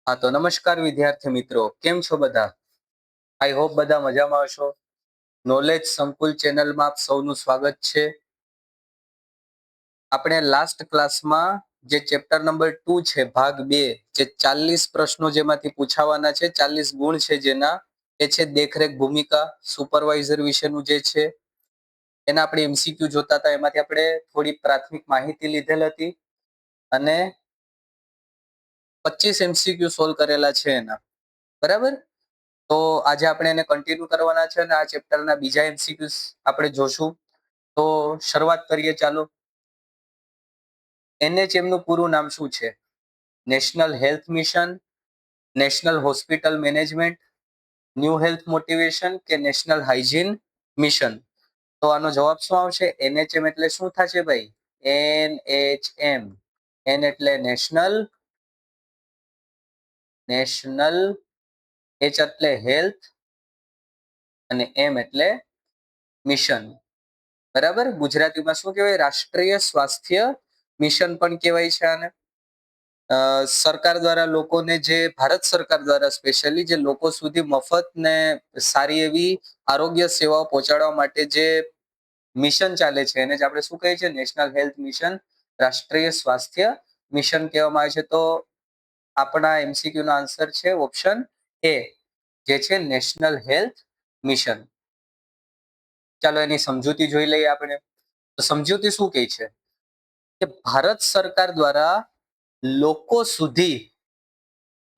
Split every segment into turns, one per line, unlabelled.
હા તો નમસ્કાર વિદ્યાર્થી મિત્રો, કેમ છો બધા? આઈ હોપ બધા મજામાં હશો. નોલેજ સંકુલ ચેનલમાં આપ સૌનું સ્વાગત છે. આપણે લાસ્ટ ક્લાસમાં જે ચેપ્ટર નંબર 2 છે ભાગ 2, જે 40 પ્રશ્નો જેમાંથી પૂછાવાના છે, 40 ગુણ છે જેના, એ છે દેખરેખ ભૂમિકા, સુપરવાઇઝર વિશેનું જે છે એના આપણે એમસીક્યુ જોતા હતા. એમાંથી આપણે થોડી પ્રાથમિક માહિતી લીધેલ હતી અને 25 એમસીક્યુ સોલ્વ કરેલા છે એના, બરાબર. તો આજે આપણે એને કન્ટિન્યુ કરવાના છે અને આ ચેપ્ટરના બીજા એમસીક્યુ આપણે જોશું. તો શરૂઆત કરીએ, ચાલો. એનએચએમ નું પૂરું નામ શું છે? National health mission, national hospital management, new health motivation કે નેશનલ હાઇજીન મિશન? તો આનો જવાબ શું આવશે? એનએચએમ એટલે શું થશે ભાઈ? એનએચએમ. એન એટલે નેશનલ, એચ એટલે હેલ્થ અને એમ એટલે મિશન, બરાબર. ગુજરાતીમાં શું કહેવાય? રાષ્ટ્રીય સ્વાસ્થ્ય મિશન પણ કહેવાય છે આને. સરકાર દ્વારા લોકોને, જે ભારત સરકાર દ્વારા સ્પેશિયલી જે લોકો સુધી મફત ને સારી એવી આરોગ્ય સેવાઓ પહોંચાડવા માટે જે મિશન ચાલે છે એને જ આપણે શું કહીએ છીએ? નેશનલ હેલ્થ મિશન, રાષ્ટ્રીય સ્વાસ્થ્ય મિશન કહેવામાં આવે છે. તો આપણા એમસીક્યુ નો આન્સર છે ઓપ્શન એ, જે છે નેશનલ હેલ્થ મિશન. ચાલો એની સમજૂતી જોઈ લઈએ આપણે. તો સમજૂતી શું કહે છે? કે ભારત સરકાર દ્વારા લોકો સુધી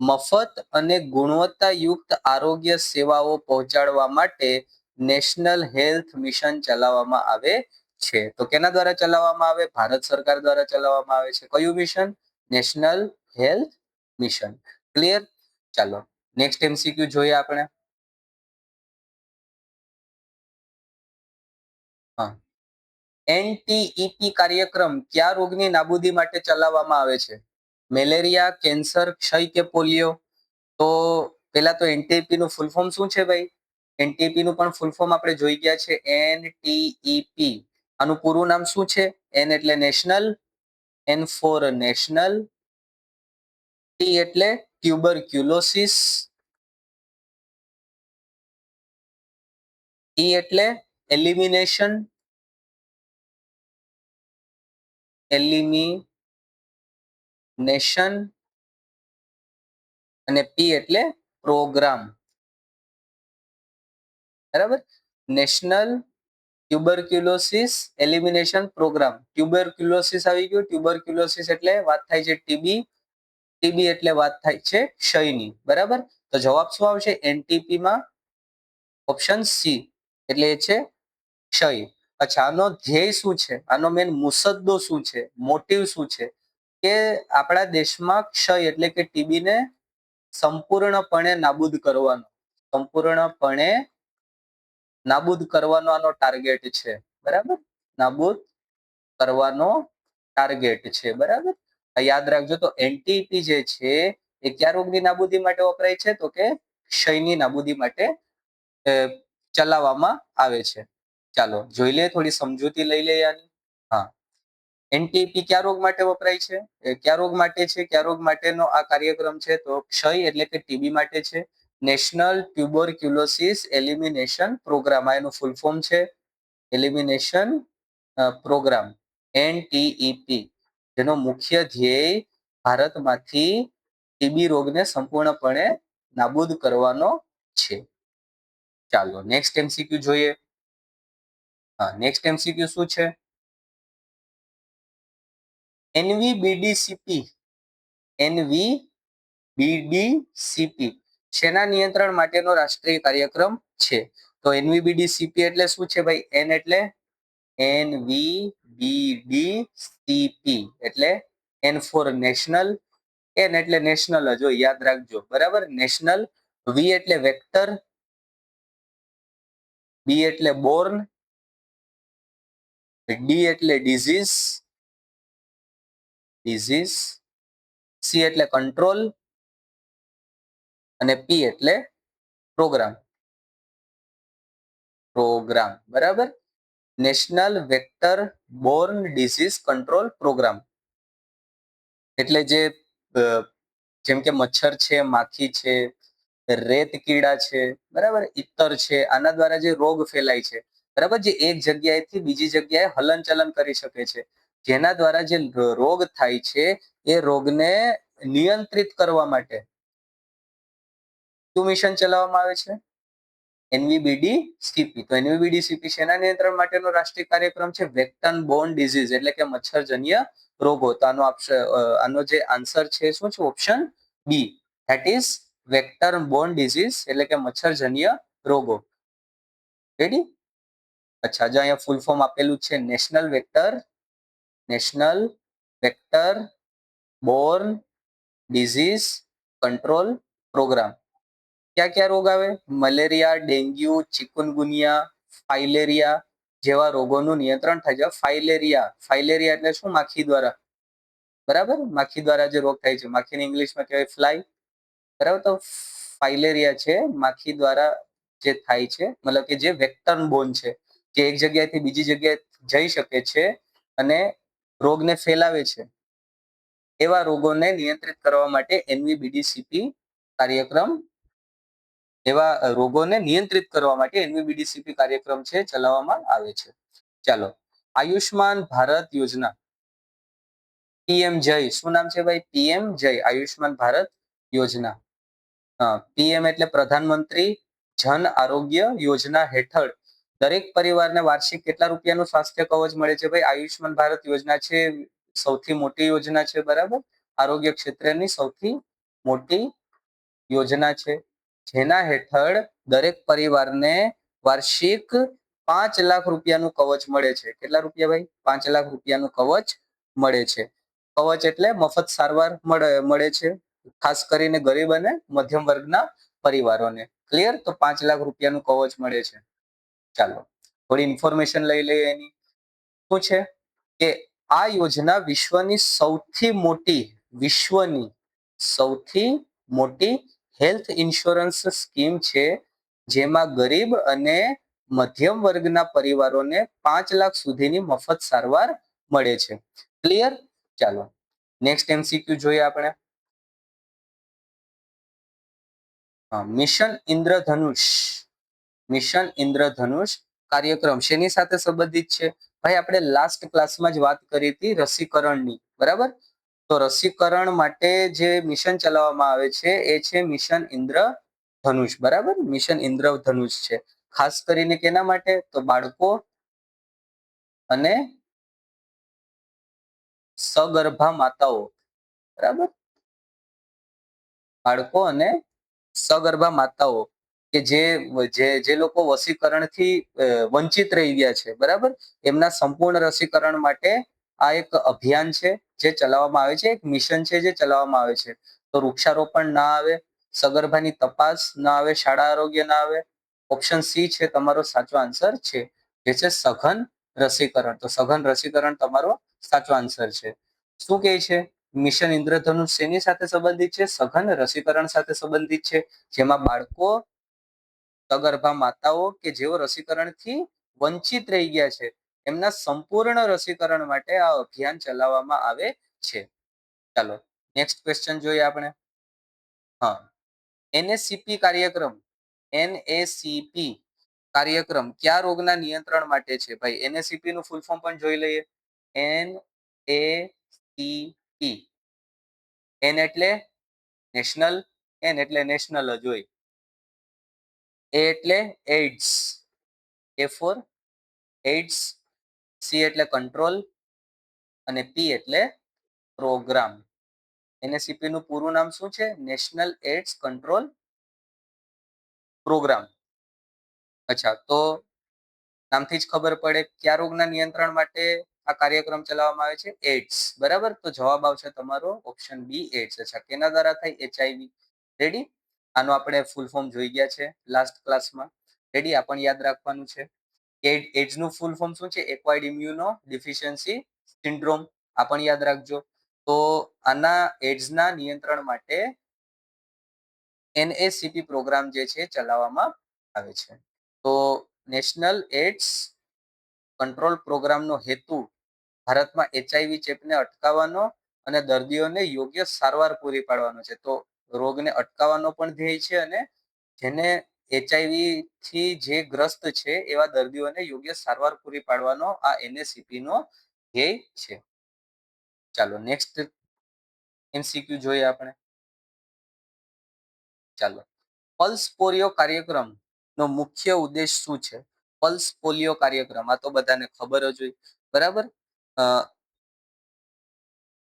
મફત અને ગુણવત્તાયુક્ત આરોગ્ય સેવાઓ પહોંચાડવા માટે નેશનલ હેલ્થ મિશન ચલાવવામાં આવે છે. તો કેના દ્વારા ચલાવવામાં આવે? ભારત સરકાર દ્વારા ચલાવવામાં આવે છે. કયું mission? National health mission. Clear? ચાલો નેક્સ્ટ એમસીક્યુ જોઈએ આપણે. હા, એનટીઈપી કાર્યક્રમ કયા રોગની નાબૂદી માટે ચલાવવામાં આવે છે? મેલેરિયા, કેન્સર, ક્ષય કે પોલિયો? તો પેલા તો એનટીઈપી નું ફૂલ ફોર્મ શું છે ભાઈ? એનટીઈપી નું પણ ફૂલ ફોર્મ આપણે જોઈ ગયા છે, એનટીઈપી. આનું પૂરું નામ શું છે? એન એટલે national, N for national, T એટલે ટ્યુબરક્યુલોસિસ, ઈ એટલે એલિમિનેશન, એલિમિનેશન, અને પી એટલે પ્રોગ્રામ, બરાબર. National tuberculosis elimination programme. Tuberculosis આવી ગયું. ટ્યુબરક્યુલોસિસ એટલે વાત થાય છે ટીબી, ટીબી એટલે વાત થાય છે ક્ષયની, બરાબર. તો જવાબ શું આવશે એનટીપી માં? ઓપ્શન સી, એટલે એ છે ક્ષય. અચ્છા, આનો ધ્યેય શું છે? આનો મેન મુસદ્દો શું છે? મોટિવ શું છે? કે આપણા દેશમાં ક્ષય એટલે કે ટીબી ને સંપૂર્ણપણે નાબૂદ કરવાનો, સંપૂર્ણપણે નાબૂદ કરવાનો આનો ટાર્ગેટ છે, બરાબર. નાબૂદ કરવાનો ટાર્ગેટ છે, બરાબર. યાદ રાખજો. તો એનટીપી જે છે એ કયા રોગની નાબૂદી માટે વપરાય છે? તો કે ક્ષયની નાબૂદી માટે ચલાવવામાં આવે છે. ચાલો જોઈ લઈએ, થોડી સમજૂતી લઈ લઈએ આની. હા, એનટીપી કયા રોગ માટે વપરાય છે? કયા રોગ માટે છે? કયા રોગ માટેનો આ કાર્યક્રમ છે? તો ક્ષય એટલે કે ટીબી માટે છે. નેશનલ ટ્યુબરક્યુલોસિસ એલિમિનેશન પ્રોગ્રામ, આ એનું ફૂલ ફોર્મ છે. એલિમિનેશન પ્રોગ્રામ, એનટીઈપી, જેનો મુખ્ય ધ્યેય ભારતમાંથી ટીબી રોગને સંપૂર્ણપણે નાબૂદ કરવાનો છે. ચાલો નેક્સ્ટ એમસીક્યુ જોઈએ. હા, નેક્સ્ટ એમસીક્યુ શું છે? એનવીબીડીસીપી, એનવીબીડીસીપી સેના નિયંત્રણ માટેનો રાષ્ટ્રીય કાર્યક્રમ છે. તો એનવીબીડીસીપી એટલે શું છે ભાઈ? એન એટલે એનવીબીડીસીપી એટલે એન ફોર નેશનલ, એન એટલે નેશનલ જ હોય, યાદ રાખજો, બરાબર. નેશનલ. વી એટલે વેક્ટર, બી એટલે બોર્ન, ડી એટલે ડિઝીઝ, ડિઝીઝ, સી એટલે કંટ્રોલ અને પી એટલે પ્રોગ્રામ, પ્રોગ્રામ, બરાબર. National vector borne disease control programme એટલે જે જેમ કે મચ્છર છે, માખી છે, રેત કીડા છે, બરાબર, ઈતર છે, આના દ્વારા જે રોગ ફેલાય છે, બરાબર, જે એક જગ્યાએથી બીજી જગ્યાએ હલનચલન કરી શકે છે, જેના દ્વારા જે રોગ થાય છે એ રોગને નિયંત્રિત કરવા માટે શું મિશન ચલાવવામાં આવે છે? એનવીબીડી-સીપી. તો એનવીબીડી-સીપી શેના નિયંત્રણ માટેનો રાષ્ટ્રીય કાર્યક્રમ છે? વેક્ટર બોર્ન ડિઝીઝ એટલે કે મચ્છરજન્ય રોગો. તો આનો જે આન્સર છે શું છે? Option B, that is vector borne disease એટલે કે મચ્છરજન્ય રોગો. રેડી? અચ્છા, જો અહીંયા ફૂલ ફોર્મ આપેલું છે national vector borne disease control programme. ક્યાં ક્યાં રોગ આવે? મલેરિયા, ડેન્ગ્યુ, ચિકુનગુનિયા, ફાઇલેરિયા જેવા રોગોનું નિયંત્રણ થાય છે. ફાઇલેરિયા એટલે શું? માખી દ્વારા, બરાબર, માખી દ્વારા જે રોગ થાય છે, માખીને ઇંગ્લિશમાં કહેવાય ફ્લાય, બરાબર. તો ફાઇલેરિયા છે માખી દ્વારા જે થાય છે, મતલબ કે જે વેક્ટર બોર્ન છે, જે એક જગ્યાએથી બીજી જગ્યાએ જઈ શકે છે અને રોગને ફેલાવે છે, એવા રોગોને નિયંત્રિત કરવા માટે એનવીબીડી-સીપી કાર્યક્રમ એવા રોગોને નિયંત્રિત કરવા માટે એનવીબીડી-સીપી કાર્યક્રમ છે ચલાવવામાં આવે છે. ચાલો, આયુષ્માન ભારત યોજના, પીએમ જય, શું નામ છે ભાઈ? પીએમ જય, આયુષ્માન ભારત યોજના. પીએમ એટલે પ્રધાનમંત્રી જન આરોગ્ય યોજના હેઠળ દરેક પરિવારને વાર્ષિક કેટલા રૂપિયાનું સ્વાસ્થ્ય કવચ મળે છે? ભાઈ, આયુષ્માન ભારત યોજના છે, સૌથી મોટી યોજના છે, બરાબર, આરોગ્ય ક્ષેત્રની સૌથી મોટી યોજના છે, જેના હેઠળ દરેક પરિવારને વાર્ષિક 5 લાખ રૂપિયાનું કવચ મળે છે. કેટલા રૂપિયા ભાઈ? 5 લાખ રૂપિયાનું કવચ મળે છે. કવચ એટલે મફત સારવાર મળે છે, ખાસ કરીને ગરીબ અને મધ્યમ વર્ગના પરિવારોને. ક્લિયર? તો 5 લાખ રૂપિયાનું કવચ મળે છે. ચાલો, થોડી ઇન્ફોર્મેશન લઈ લઈએ એની. શું છે કે આ યોજના વિશ્વની સૌથી મોટી હેલ્થ ઇન્સ્યોરન્સ સ્કીમ છે, જેમાં ગરીબ અને મધ્યમ વર્ગના પરિવારોને 5 લાખ સુધીની મફત સારવાર મળે છે. ક્લિયર? ચાલો, નેક્સ્ટ એમસીક્યુ જોઈએ આપણે. મિશન ઇન્દ્રધનુષ કાર્યક્રમ શેની સાથે સંબંધિત છે? ભાઈ, આપણે લાસ્ટ ક્લાસમાં જ વાત કરી હતી રસીકરણની, બરાબર. તો રસીકરણ માટે જે મિશન ચલાવવામાં આવે છે એ છે મિશન ઇન્દ્રધનુષ, બરાબર, મિશન ઇન્દ્રધનુષ છે. ખાસ કરીને કેના માટે? તો બાળકો અને સગર્ભા માતાઓ, બરાબર, બાળકો અને સગર્ભા માતાઓ કે જે લોકો વસીકરણથી વંચિત રહી ગયા છે, બરાબર, એમના સંપૂર્ણ રસીકરણ માટે આ એક અભિયાન છે જે ચલાવવામાં આવે છે, એક મિશન છે જે ચલાવવામાં આવે છે. તો વૃક્ષારોપણ ના આવે, સગર્ભાની તપાસ ના આવે, શાળા આરોગ્ય ના આવે. ઓપ્શન સી છે તમારો સાચો આન્સર છે, જે છે સઘન રસીકરણ. તો સઘન રસીકરણ તમારો સાચો આન્સર છે. શું કહે છે? મિશન ઇન્દ્રધનુષ શેની સાથે સંબંધિત છે? સઘન રસીકરણ સાથે સંબંધિત છે, જેમાં બાળકો, સગર્ભા માતાઓ કે જેઓ રસીકરણથી વંચિત રહી ગયા છે, એમના સંપૂર્ણ રસીકરણ માટે આ અભિયાન ચલાવવામાં આવે છે. ચાલો, નેક્સ્ટ ક્વેશ્ચન જોઈએ આપણે. હા, એનએસીપી કાર્યક્રમ, એનએસીપી કાર્યક્રમ કયા રોગના નિયંત્રણ માટે છે? ભાઈ, એનએસીપી નું ફૂલ ફોર્મ પણ જોઈ લઈએ. એનએસીપી, એન એટલે નેશનલ, એન એટલે નેશનલ જ હોય, એ એટલે એઇડ્સ, એ ફોર એઇડ્સ, સી એટલે કંટ્રોલ અને પી એટલે પ્રોગ્રામ. એનએસીપી નું પૂરું નામ શું છે? National AIDS control programme. અચ્છા, તો નામથી જ ખબર પડે કયા રોગના નિયંત્રણ માટે આ કાર્યક્રમ ચલાવવામાં આવે છે? એઇડ્સ, બરાબર. તો જવાબ આવશે તમારો ઓપ્શન બી, એઇડ્સ. અચ્છા, કેના દ્વારા થાય? એચઆઈવી. રેડી? આનો આપણે ફૂલ ફોર્મ જોઈ ગયા છે લાસ્ટ ક્લાસમાં. રેડી? આ પણ યાદ રાખવાનું છે. એઇડ્સ નું ફૂલ ફોર્મ શું છે? Acquired immuno deficiency syndrome. આ પણ યાદ રાખજો. તો આના એઇડ્સના નિયંત્રણ માટે એનએસીપી પ્રોગ્રામ જે છે ચલાવવામાં આવે છે. તો નેશનલ એઇડ્સ કંટ્રોલ પ્રોગ્રામનો હેતુ ભારતમાં એચઆઈવી ચેપને અટકાવવાનો અને દર્દીઓને યોગ્ય સારવાર પૂરી પાડવાનો છે. તો રોગને અટકાવવાનો પણ ધ્યેય છે અને જેને એચઆઈવી થી જે ગ્રસ્ત છે એવા દર્દીઓને યોગ્ય સારવાર પૂરી પાડવાનો આ એનએસીપી નો ધ્યેય છે. ચાલો નેક્સ્ટ એમસીક્યુ જોઈએ આપણે. ચાલો, પલ્સ પોલિયો કાર્યક્રમ નો મુખ્ય ઉદ્દેશ શું છે? પલ્સ પોલિયો કાર્યક્રમ આ તો બધાને ખબર જ હોય, બરાબર.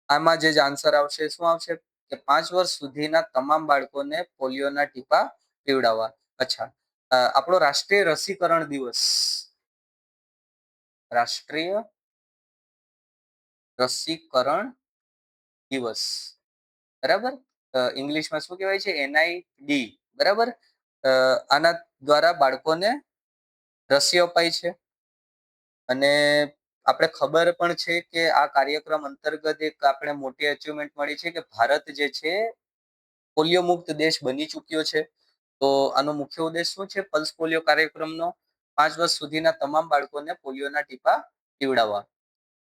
આમાં જે આન્સર આવશે શું આવશે કે 5 વર્ષ સુધીના તમામ બાળકોને પોલિયોના ટીપા પીવડાવવા. અચ્છા, આપણો રાષ્ટ્રીય રસીકરણ દિવસ, રાષ્ટ્રીય રસીકરણ દિવસ, બરાબર. ઇંગ્લિશમાં શું કહેવાય છે? NID, બરાબર. આના દ્વારા બાળકોને રસી અપાય છે અને આપણે ખબર પણ છે કે આ કાર્યક્રમ અંતર્ગત એક આપણે મોટી અચીવમેન્ટ મળી છે કે ભારત જે છે પોલિયો મુક્ત દેશ બની ચૂક્યો છે. તો આનો મુખ્ય ઉદ્દેશ શું છે પલ્સ પોલિયો કાર્યક્રમનો? 5 વર્ષ સુધીના તમામ બાળકોને પોલિયોના ટીપા પીવડાવવા.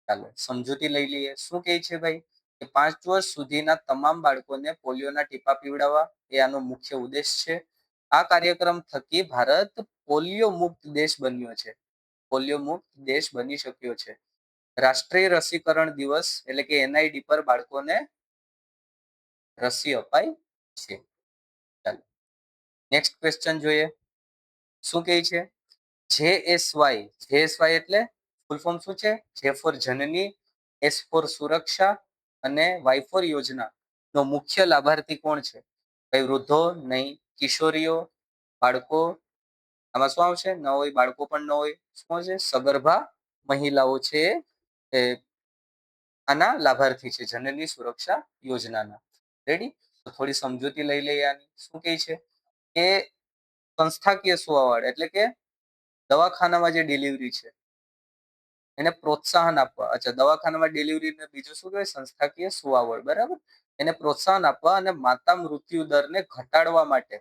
ચાલો સમજૂતી લઈ લઈએ. શું કહે છે ભાઈ કે 5 વર્ષ સુધીના તમામ બાળકોને પોલિયોના ટીપા પીવડાવવા એ આનો મુખ્ય ઉદ્દેશ છે. આ કાર્યક્રમ થકી ભારત પોલિયો મુક્ત દેશ બન્યો છે, પોલિયો મુક્ત દેશ બની શક્યો છે. રાષ્ટ્રીય રસીકરણ દિવસ એટલે કે NID પર બાળકોને રસી અપાય છે. ચાલો નેક્સ્ટ ક્વેશ્ચન જોઈએ. શું કહે છે? JSY એટલે ફૂલ ફોર્મ શું છે? જે ફોર જનની, S ફોર સુરક્ષા અને Y ફોર યોજના નો મુખ્ય લાભાર્થી કોણ છે? ભાઈ વૃદ્ધો નહીં, કિશોરીઓ, બાળકો, આમાં શું આવશે? ન હોય, બાળકો પણ ન હોય. શું છે? સગર્ભા મહિલાઓ છે એ આના લાભાર્થી છે જનની સુરક્ષા યોજનાના. રેડી? તો થોડી સમજૂતી લઈ લઈએ આની. શું કહે છે કે સંસ્થાકીય સુવાવડ એટલે કે દવાખાનામાં જે ડિલિવરી છે એને પ્રોત્સાહન આપવા. અચ્છા, દવાખાનામાં ડિલિવરીને બીજું શું કહેવાય? સંસ્થાકીય સુવાવડ, બરાબર. એને પ્રોત્સાહન આપવા અને માતા મૃત્યુ દરને ઘટાડવા માટે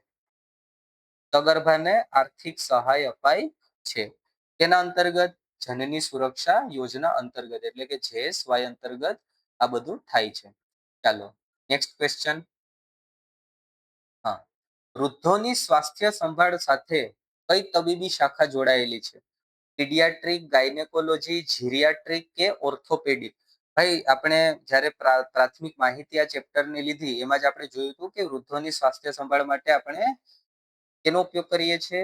સગર્ભાને આર્થિક સહાય અપાય છે. તેના અંતર્ગત જનની સુરક્ષા યોજના અંતર્ગત એટલે કે JSY અંતર્ગત આ બધું થાય છે. ચાલો નેક્સ્ટ ક્વેશ્ચન. હા, વૃદ્ધોની સ્વાસ્થ્ય સંભાળ સાથે કઈ તબીબી શાખા જોડાયેલી છે? પીડિયાટ્રિક, ગાયનેકોલોજી, જીરિયાટ્રિક કે ઓર્થોપેડિક? ભાઈ આપણે જ્યારે પ્રાથમિક માહિતી આ ચેપ્ટરની લીધી એમાં જ આપણે જોયું હતું કે વૃદ્ધોની સ્વાસ્થ્ય સંભાળ માટે આપણે કેનો ઉપયોગ કરીએ છીએ?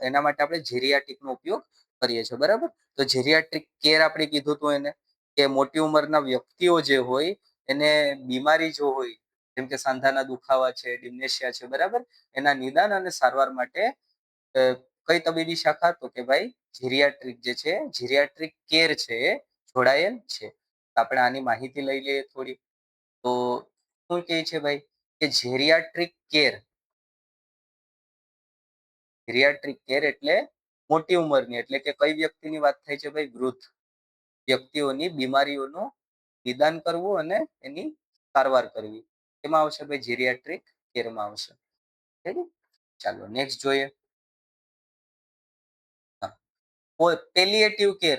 એના માટે આપણે જેરિયાટ્રિકનો ઉપયોગ કરીએ છીએ, બરાબર. તો જેરિયાટ્રિક કેર આપણે કીધું હતું એને કે મોટી ઉંમરના વ્યક્તિઓ જે હોય એને બીમારી જો હોય જેમ કે સાંધાના દુખાવા છે, ડિમેન્શિયા છે, બરાબર, એના નિદાન અને સારવાર માટે કઈ તબીબી શાખા? તો કે ભાઈ જીરિયાટ્રિક જે છે, જીરિયાટ્રિક કેર છે એ જોડાયેલ છે. આપણે આની માહિતી લઈ લઈએ થોડી. તો શું કહે છે ભાઈ કે જેરિયાટ્રિક કેર, જેરિયાટ્રિક કેર એટલે મોટી ઉંમરની, એટલે કે કઈ વ્યક્તિની વાત થાય છે ભાઈ? વૃદ્ધ વ્યક્તિઓની બીમારીઓનું નિદાન કરવું અને એની સારવાર કરવી. એમાં આવશે ભાઈ જીરિયાટ્રિક કેરમાં આવશે. ચાલો નેક્સ્ટ જોઈએ. પેલિએટિવ કેર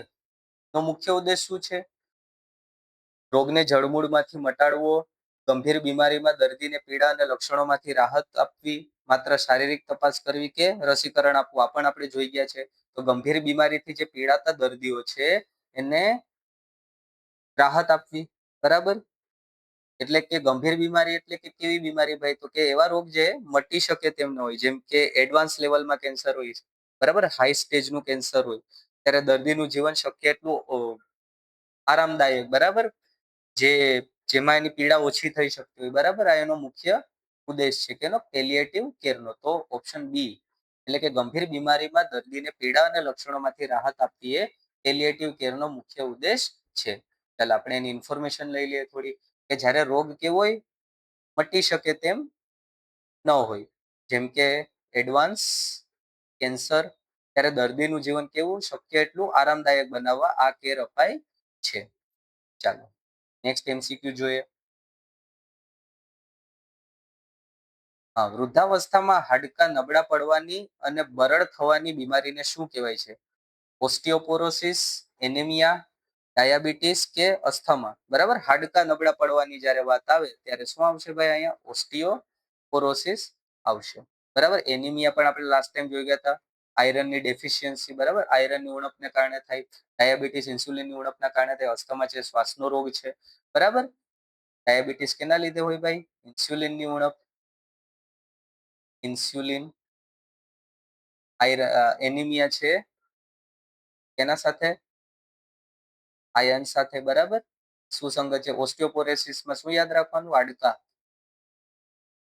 નો મુખ્ય ઉદ્દેશ શું છે? રોગને જળમૂળમાંથી મટાડવો, ગંભીર બીમારીમાં દર્દીને પીડા અને લક્ષણોમાંથી રાહત આપવી, માત્ર શારીરિક તપાસ કરવી કે રસીકરણ આપવું. આ પણ આપણે જોઈ ગયા છે. તો ગંભીર બીમારીથી જે પીડાતા દર્દીઓ છે એને રાહત આપવી, બરાબર. એટલે કે ગંભીર બીમારી એટલે કે કેવી બીમારી ભાઈ? તો કે એવા રોગ જે મટી શકે તેમ ન હોય, જેમ કે એડવાન્સ લેવલમાં કેન્સર હોય, બરાબર, હાઈ સ્ટેજનું કેન્સર હોય, ત્યારે દર્દીનું જીવન શક્ય એટલું આરામદાયક, બરાબર, જેમાં એની પીડા ઓછી થઈ શકતી હોય, બરાબર. આ એનો મુખ્ય ઉદ્દેશ છે કે પેલિએટિવ કેરનો. તો ઓપ્શન બી એટલે કે ગંભીર બીમારીમાં દર્દીને પીડા અને લક્ષણોમાંથી રાહત આપવી એ પેલિએટિવ કેરનો મુખ્ય ઉદ્દેશ છે. ચાલ આપણે એની ઇન્ફોર્મેશન લઈ લઈએ થોડી કે જ્યારે રોગ કેવો હોય? મટી શકે તેમ ન હોય, જેમ કે એડવાન્સ કેન્સર, ત્યારે દર્દીનું જીવન કેવું? શક્ય એટલું આરામદાયક બનાવવા આ કેર અપાય છે. ચાલો નેક્સ્ટ MCQ જોઈએ. હા, વૃદ્ધાવસ્થામાં હાડકાં નબળા પડવાની અને બરડ થવાની બીમારીને શું કહેવાય છે? ઓસ્ટિયોપોરોસિસ, એનેમિયા, ડાયાબિટીસ કે અસ્થમા, બરાબર. હાડકા નબળા પડવાની જ્યારે વાત આવે ત્યારે શું આવશે ભાઈ? અહીંયા ઓસ્ટિયોપોરોસિસ આવશે, બરાબર. એનિમિયા પણ આપણે લાસ્ટ ટાઈમ જોઈ ગયા હતા, આયરનની ડેફિશિયન્સી, બરાબર. આયરનની ઉણપને કારણે થાય. ડાયાબિટીસ ઇન્સ્યુલિનની ઉણપના કારણે થાય. અસ્થમા છે શ્વાસનો રોગ છે, બરાબર. ડાયાબિટીસ કેના લીધે હોય ભાઈ? ઇન્સ્યુલિનની ઉણપ. ઇન્સ્યુલિન. એનિમિયા છે કેના સાથે? આયન સાથે, બરાબર. સુસંગત છે. ઓસ્ટિયોપોરોસિસમાં શું યાદ રાખવાનું? હાડકા,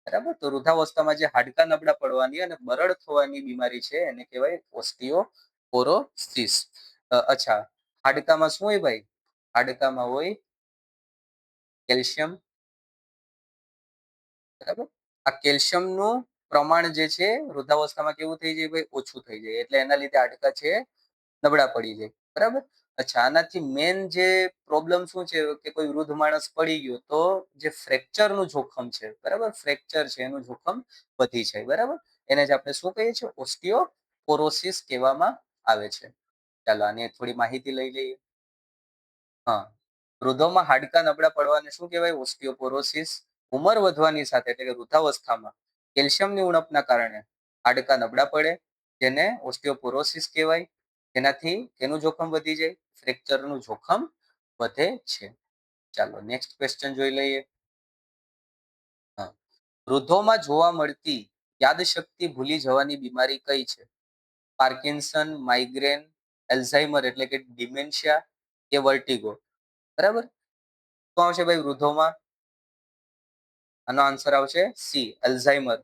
બરાબર. તો વૃદ્ધાવસ્થામાં જે હાડકા નબળા પડવાની અને બરડ થવાની બીમારી છે એને કહેવાય ઓસ્ટિયોપોરોસિસ. અચ્છા, હાડકામાં શું હોય ભાઈ? હાડકામાં હોય કેલ્શિયમ, બરાબર. આ કેલ્શિયમનું પ્રમાણ જે છે વૃદ્ધાવસ્થામાં કેવું થઈ જાય ભાઈ? ઓછું થઈ જાય. એટલે એના લીધે હાડકા છે નબળા પડી જાય, બરાબર. અચ્છા, આનાથી મેન જે પ્રોબ્લેમ શું છે કે કોઈ વૃદ્ધ માણસ પડી ગયો તો જે ફ્રેક્ચરનું જોખમ છે, બરાબર, ફ્રેક્ચર છે એનું જોખમ વધી જાય, બરાબર. એને જ આપણે શું કહીએ છીએ? ઓસ્ટિયોપોરોસિસ કહેવામાં આવે છે. ચાલો આની થોડી માહિતી લઈ લઈએ. હા, વૃદ્ધોમાં હાડકા નબળા પડવાને શું કહેવાય? ઓસ્ટિયોપોરોસિસ. ઉંમર વધવાની સાથે એટલે કે વૃદ્ધાવસ્થામાં કેલ્શિયમની ઉણપના કારણે હાડકા નબળા પડે, જેને ઓસ્ટિયોપોરોસિસ કહેવાય. જેનાથી તેનું જોખમ વધી જાય, ફ્રેક્ચરનું જોખમ વધે છે. ચાલો નેક્સ્ટ ક્વેશ્ચન જોઈ લઈએ. હા, વૃદ્ધોમાં જોવા મળતી યાદશક્તિ ભૂલી જવાની બીમારી કઈ છે? પાર્કિન્સન, માઇગ્રેન, એલ્ઝાઇમર એટલે કે ડિમેન્શિયા કે વર્ટિગો, બરાબર. શું આવશે ભાઈ વૃદ્ધોમાં? આનો આન્સર આવશે સી, અલ્ઝાઇમર,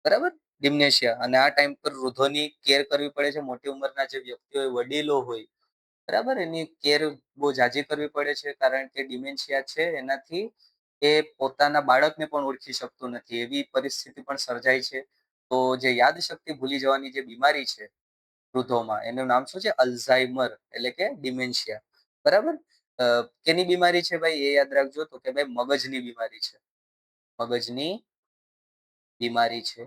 બરાબર. ડિમ્નેશિયા. અને આ ટાઈમ પર વૃદ્ધોની કેર કરવી પડે છે. મોટી ઉંમરના જે વ્યક્તિ હોય, વડીલો હોય, બરાબર, એની કેર બહુ જાજી કરવી પડે છે. કારણ કે ડિમેન્શિયા છે એનાથી એ પોતાના બાળકને પણ ઓળખી શકતો નથી, એવી પરિસ્થિતિ પણ સર્જાય છે. તો જે યાદશક્તિ ભૂલી જવાની જે બીમારી છે વૃદ્ધોમાં, એનું નામ શું છે? અલ્ઝાઇમર એટલે કે ડિમેન્શિયા, બરાબર. કેની બીમારી છે ભાઈ? એ યાદ રાખજો. તો કે ભાઈ મગજની બીમારી છે. મગજની બીમારી છે,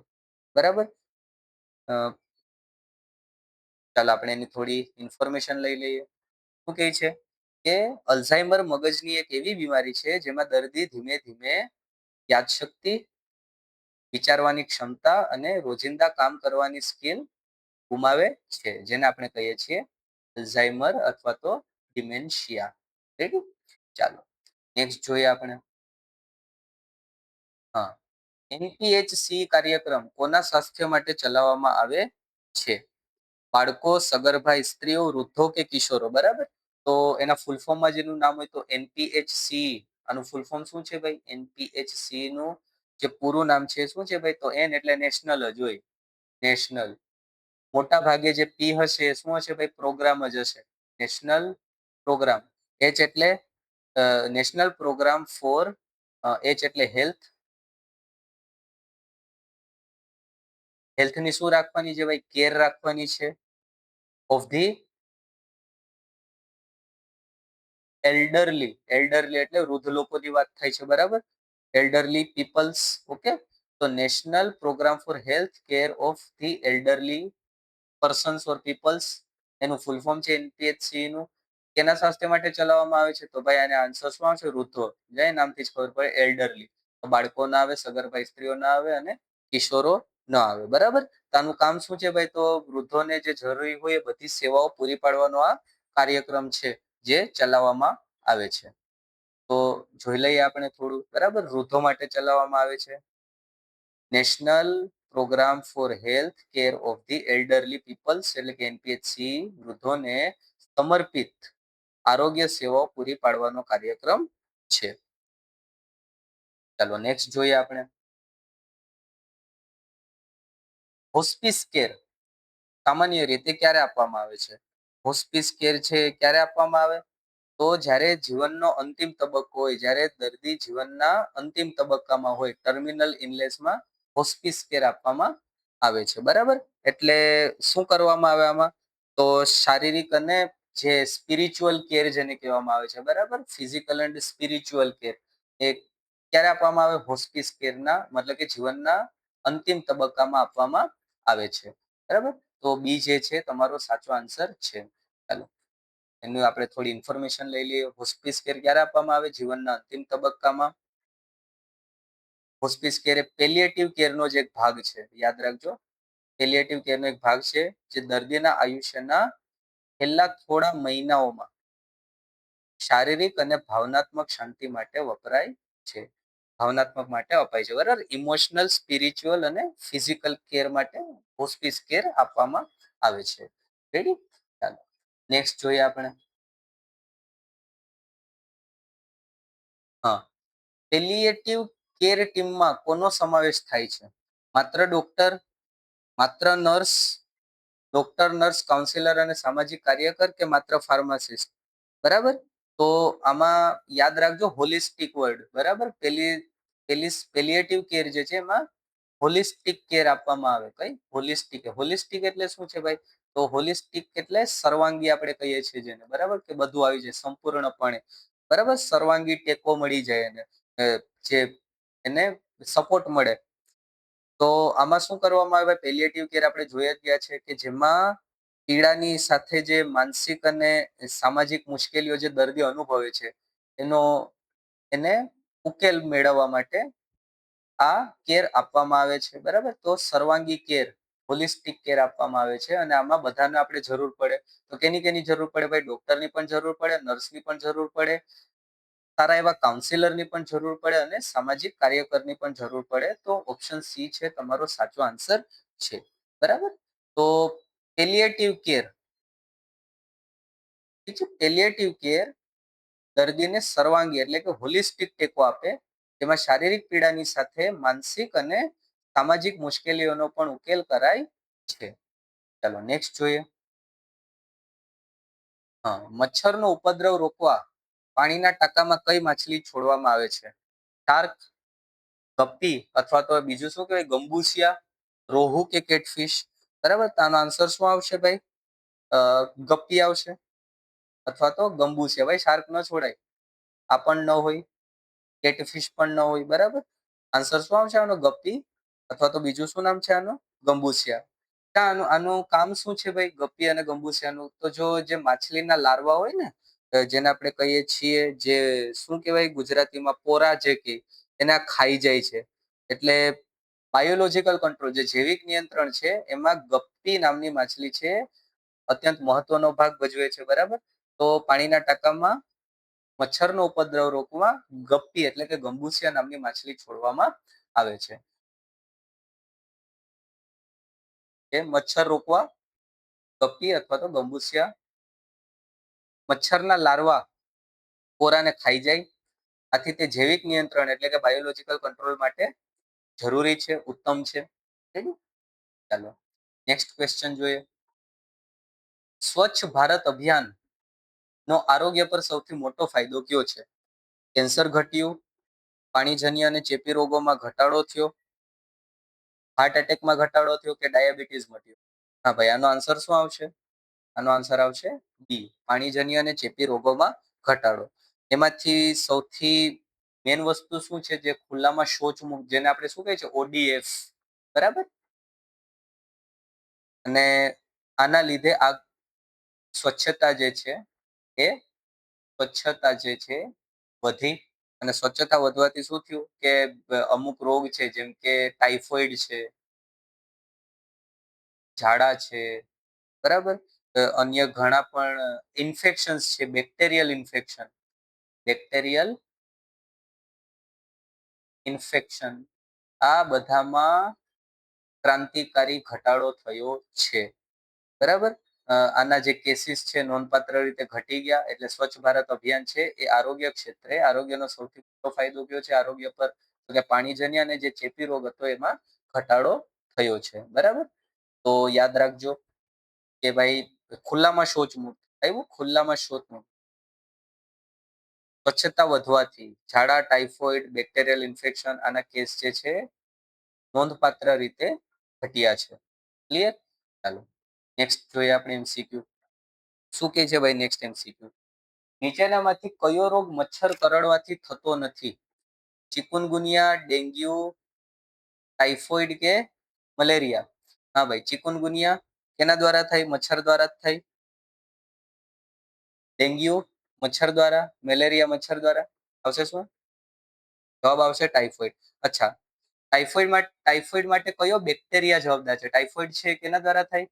બરાબર. ચાલો આપણે એની થોડી ઇન્ફોર્મેશન લઈ લઈએ. શું કહે છે કે અલ્ઝાઇમર મગજની એક એવી બીમારી છે જેમાં દર્દી ધીમે ધીમે યાદશક્તિ, વિચારવાની ક્ષમતા અને રોજિંદા કામ કરવાની સ્કિલ ગુમાવે છે, જેને આપણે કહીએ છીએ અલ્ઝાઇમર અથવા તો ડિમેન્શિયા. રેડી? ચાલો નેક્સ્ટ જોઈએ આપણે. હા, એનપીએચસી કાર્યક્રમ કોના સ્વાસ્થ્ય માટે ચલાવવામાં આવે છે? બાળકો, સગર્ભા સ્ત્રીઓ, વૃદ્ધો કે કિશોરો, બરાબર. તો એના ફૂલ ફોર્મમાં જેનું નામ હોય તો એનપીએચસી. આનું ફૂલ ફોર્મ શું છે ભાઈ? એનપીએચસી નું જે પૂરું નામ છે શું છે ભાઈ? તો એન એટલે નેશનલ જ હોય, નેશનલ. મોટા ભાગે જે પી હશે એ શું હશે ભાઈ? પ્રોગ્રામ જ હશે, નેશનલ પ્રોગ્રામ. એચ એટલે નેશનલ પ્રોગ્રામ ફોર, એચ એટલે હેલ્થ. હેલ્થની શું રાખવાની છે ભાઈ? કેર રાખવાની છે. Of the elderly. એલ્ડરલી એટલે વૃદ્ધ લોકોની વાત થાય છે, બરાબર. Elderly peoples. ઓકે. તો national programme for health care of the elderly persons or peoples, એનું ફૂલ ફોર્મ છે એનપીએચસી નું. કેના સ્વાસ્થ્ય માટે ચલાવવામાં આવે છે? તો ભાઈ આને આન્સર શું આવશે? વૃદ્ધો. જય નામથી જ ખબર પડે, એલ્ડરલી. તો બાળકો ના આવે, સગર્ભા સ્ત્રીઓ ના આવે અને કિશોરો ન આવે, બરાબર. તો આનું કામ શું છે ભાઈ? તો વૃદ્ધોને જે જરૂરી હોય એ બધી સેવાઓ પૂરી પાડવાનો આ કાર્યક્રમ છે જે ચલાવવામાં આવે છે. તો જોઈ લઈએ આપણે થોડું, બરાબર. વૃદ્ધો માટે ચલાવવામાં આવે છે national programme for health care of the elderly peoples એટલે કે એનપીએચસી. વૃદ્ધોને સમર્પિત આરોગ્ય સેવાઓ પૂરી પાડવાનો કાર્યક્રમ છે. ચાલો નેક્સ્ટ જોઈએ આપણે. હોસ્પિસ કેર સામાન્ય રીતે ક્યારે આપવામાં આવે છે? હોસ્પિસ કેર છે ક્યારે આપવામાં આવે? તો જ્યારે જીવનનો અંતિમ તબક્કો હોય, જ્યારે દર્દી જીવનના અંતિમ તબક્કામાં હોય, ટર્મિનલ ઇલનેસમાં હોસ્પિસ કેર આપવામાં આવે છે, બરાબર. એટલે શું કરવામાં આવે આમાં? તો શારીરિક અને જે સ્પિરિચ્યુઅલ કેર જેને કહેવામાં આવે છે, બરાબર, ફિઝિકલ એન્ડ સ્પિરિચ્યુઅલ કેર, એ ક્યારે આપવામાં આવે? હોસ્પિસ કેરના મતલબ કે જીવનના અંતિમ તબક્કામાં આપવામાં આવે છે, બરાબર. તો બી જે છે તમારો સાચો આન્સર છે. ચાલો એનું આપણે થોડી ઇન્ફોર્મેશન લઈ લઈએ. હોસ્પિસ કેર ક્યારે આપવામાં આવે? જીવનના અંતિમ તબક્કામાં. હોસ્પિસ કેર એ પેલિએટિવ કેરનો જ એક ભાગ છે, યાદ રાખજો. પેલિએટિવ કેરનો એક ભાગ છે જે દર્દીના આયુષ્યના છેલ્લા થોડા મહિનાઓમાં શારીરિક અને ભાવનાત્મક શાંતિ માટે વપરાય છે. ભાવનાત્મક માટે અપાય છે, બરાબર. ઇમોશનલ, સ્પિરિચ્યુઅલ અને ફિઝિકલ કેર માટે હોસ્પિસ કેર આપવામાં આવે છે. રેડી? ચાલો નેક્સ્ટ જોઈએ આપણે. હા, પેલિએટિવ કેર ટીમમાં કોનો સમાવેશ થાય છે? માત્ર ડોક્ટર, માત્ર નર્સ, ડોક્ટર, નર્સ, કાઉન્સિલર અને સામાજિક કાર્યકર કે માત્ર ફાર્માસિસ્ટ? બરાબર. તો આમાં યાદ રાખજો હોલિસ્ટિક વર્ડ, બરાબર. પેલિએટિવ કેર જે છે એમાં હોલિસ્ટિક કેર આપવામાં આવે. કઈ? હોલિસ્ટિક. હોલિસ્ટિક એટલે શું છે ભાઈ? તો હોલિસ્ટિક એટલે સર્વાંગી આપણે કહીએ છીએ જેને, બરાબર, કે બધું આવી જાય સંપૂર્ણપણે, બરાબર. સર્વાંગી ટેકો મળી જાય એને, જે એને સપોર્ટ મળે. તો આમાં શું કરવામાં આવે? પેલિએટિવ કેર આપણે જોઈ જ ગયા છે કે જેમાં પીડાની સાથે જે માનસિક અને સામાજિક મુશ્કેલીઓ જે દર્દી અનુભવે છે એનો એને ઉકેલ મેળવવા માટે આ કેર આપવામાં આવે છે, બરાબર. તો સર્વાંગી કેર, હોલિસ્ટિક કેર આપવામાં આવે છે અને આમાં બધાને આપણે જરૂર પડે. તો કેની કેની જરૂર પડે ભાઈ? ડોક્ટરની પણ જરૂર પડે, નર્સની પણ જરૂર પડે, સારા એવા કાઉન્સિલરની પણ જરૂર પડે અને સામાજિક કાર્યકરની પણ જરૂર પડે. તો ઓપ્શન સી છે તમારો સાચો આન્સર છે, બરાબર. તો પેલિએટિવ કેર, ઠીક છે, પેલિએટિવ કેર દર્દીને સર્વાંગી એટલે કે હોલિસ્ટિક ટેકો આપે, જેમાં શારીરિક પીડાની સાથે માનસિક અને સામાજિક મુશ્કેલીઓનો પણ ઉકેલ કરાય છે. ચાલો નેક્સ્ટ જોઈએ. હા, મચ્છરનો ઉપદ્રવ રોકવા પાણીના ટાંકામાં કઈ માછલી છોડવામાં આવે છે? શાર્ક, ગપ્પી અથવા તો બીજું શું કહેવાય, ગંબુસિયા, રોહુ કે કેટફિશ? બરાબર. તો આનો આન્સર શું આવશે ભાઈ? ગપ્પી આવશે અથવા તો ગંબુસિયા. ભાઈ શાર્ક ન છોડાય, આ પણ ન હોય, કેટફિશ પણ ન હોય, બરાબર. આન્સર શું આવશે આનો? ગપ્પી અથવા તો બીજું શું નામ છે આનું? ગંબુસિયા. આનું આનું કામ શું છે ભાઈ ગપ્પી અને ગંબુસિયાનું? તો જો જે માછલીના લાર્વા હોય ને, જેને આપણે કહીએ છીએ, જે શું કહેવાય ગુજરાતીમાં પોરા જે કે એને આ ખાઈ જાય છે. એટલે બાયોલોજીકલ કંટ્રોલ, જે જૈવિક નિયંત્રણ છે એમાં ગપ્પી નામની માછલી છે અત્યંત મહત્વનો ભાગ ભજવે છે, બરાબર. તો પાણીના ટાંકામાં મચ્છરનો ઉપદ્રવ રોકવા ગપ્પી એટલે કે ગંબુસિયા નામની માછલી છોડવામાં આવે છે. કે મચ્છર રોકવા ગપ્પી અથવા તો ગંબુસિયા મચ્છરના લાર્વા પોરાને ખાઈ જાય. આથી તે જૈવિક નિયંત્રણ એટલે કે બાયોલોજીકલ કંટ્રોલ માટે જરૂરી છે, ઉત્તમ છે. ચાલો નેક્સ્ટ ક્વેશ્ચન જોઈએ. સ્વચ્છ ભારત અભિયાન નો આરોગ્ય પર સૌથી મોટો ફાયદો કયો છે? કેન્સર ઘટ્યું, પાણીજન્ય અને ચેપી રોગોમાં ઘટાડો થયો, હાર્ટ એટેકમાં ઘટાડો થયો કે ડાયાબિટીસ મટ્યું? હા ભાઈ, આનો આન્સર શું આવશે? આનો આન્સર આવશે બી, પાણીજન્ય અને ચેપી રોગોમાં ઘટાડો. એમાંથી સૌથી મેન વસ્તુ શું છે? જે ખુલ્લામાં શૌચ મુક્ત, જેને આપણે શું કહીએ છીએ ઓડીએફ, બરાબર. અને આના લીધે આ સ્વચ્છતા જે છે એ સ્વચ્છતા જે છે વધી. અને સ્વચ્છતા વધવાથી શું થયું કે અમુક રોગ છે જેમ કે ટાઇફોઇડ છે, ઝાડા છે, બરાબર, અન્ય ઘણા પણ ઇન્ફેક્શન્સ છે, બેક્ટેરિયલ ઇન્ફેક્શન, બેક્ટેરિયલ ઇન્ફેક્શન, આ બધામાં ક્રાંતિકારી ઘટાડો થયો છે, બરાબર. આના જે કેસીસ છે નોંધપાત્ર રીતે ઘટી ગયા. એટલે સ્વચ્છ ભારત અભિયાન છે એ આરોગ્ય ક્ષેત્રે આરોગ્યનો સૌથી મોટો ફાયદો કયો છે આરોગ્ય પર? તો કે પાણીજન્ય અને જે ચેપી રોગ હતો એમાં ઘટાડો થયો છે, બરાબર. તો યાદ રાખજો કે ભાઈ ખુલ્લામાં શૌચ મુક્ત આવ્યું, ખુલ્લામાં શૌચ મુક્ત, સ્વચ્છતા વધવાથી ઝાડા, ટાઇફોઇડ, બેક્ટેરિયલ ઇન્ફેક્શન આના કેસ જે છે નોંધપાત્ર રીતે ઘટ્યા છે. ક્લિયર? ચાલો નેક્સ્ટ જોઈએ આપણે એમસીક્યુ. શું કે છે ભાઈ નેક્સ્ટ એમસીક્યુ? નીચેનામાંથી કયો રોગ મચ્છર કરડવાથી થતો નથી? ચિકુનગુનિયા, ડેન્ગ્યુ, ટાઇફોઇડ કે મલેરિયા? હા ભાઈ, ચિકુનગુનિયા કેના દ્વારા થાય? મચ્છર દ્વારા જ થાય. ડેન્ગ્યુ મચ્છર દ્વારા, મેલેરિયા મચ્છર દ્વારા આવશે શું? જવાબ આવશે ટાઇફોઇડ. અચ્છા, ટાઇફોઇડ માટે કયો બેક્ટેરિયા જવાબદાર છે? ટાઇફોઇડ છે કેના દ્વારા થાય?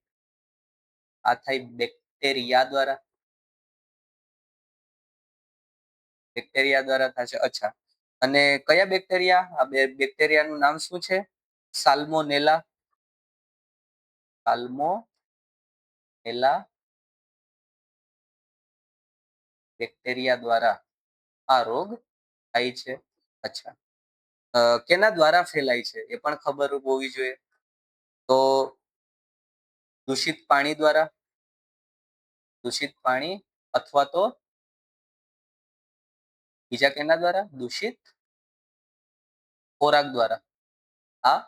આ થાય બેક્ટેરિયા દ્વારા. બેક્ટેરિયા દ્વારા થશે. અચ્છા, અને કયા બેક્ટેરિયા? આ બેક્ટેરિયાનું નામ શું છે? સાલ્મોનેલા. સાલ્મોનેલા બેક્ટેરિયા દ્વારા આ રોગ થાય છે. અચ્છા, કેના દ્વારા ફેલાય છે એ પણ ખબર હોવી જોઈએ. તો દૂષિત પાણી દ્વારા, દૂષિત પાણી અથવા તો બીજા કેના દ્વારા? દૂષિત ખોરાક દ્વારા આ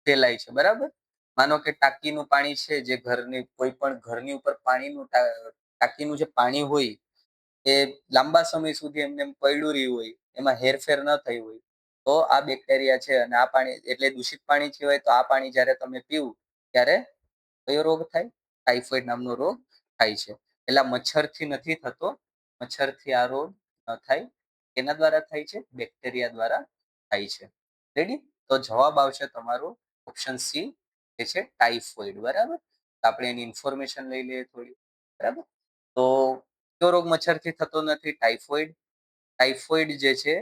ફેલાય છે. બરાબર. માનો કે ટાંકીનું પાણી છે, જે ઘરની કોઈ પણ ઘરની ઉપર પાણીનું ટાંકીનું જે પાણી હોય એ લાંબા સમય સુધી એમને એમ પડ્યું રહ્યું હોય, એમાં હેરફેર ન થઈ હોય, તો આ બેક્ટેરિયા છે અને આ પાણી એટલે દૂષિત પાણી કહેવાય. તો આ પાણી જ્યારે તમે પીવું ત્યારે કયો રોગ થાય? ટાઇફોઇડ નામનો રોગ થાય છે. એટલે મચ્છરથી નથી થતો. મચ્છરથી આ રોગ ન થાય. એના દ્વારા થાય છે? બેક્ટેરિયા દ્વારા થાય છે. રેડી? તો જવાબ આવશે તમારો ઓપ્શન સી, જે છે ટાઇફોઇડ. બરાબર. તો આપણે એની ઇન્ફોર્મેશન લઈ લઈએ થોડી. બરાબર. તો કયો રોગ મચ્છરથી થતો નથી? ટાઇફોઇડ. ટાઇફોઇડ જે છે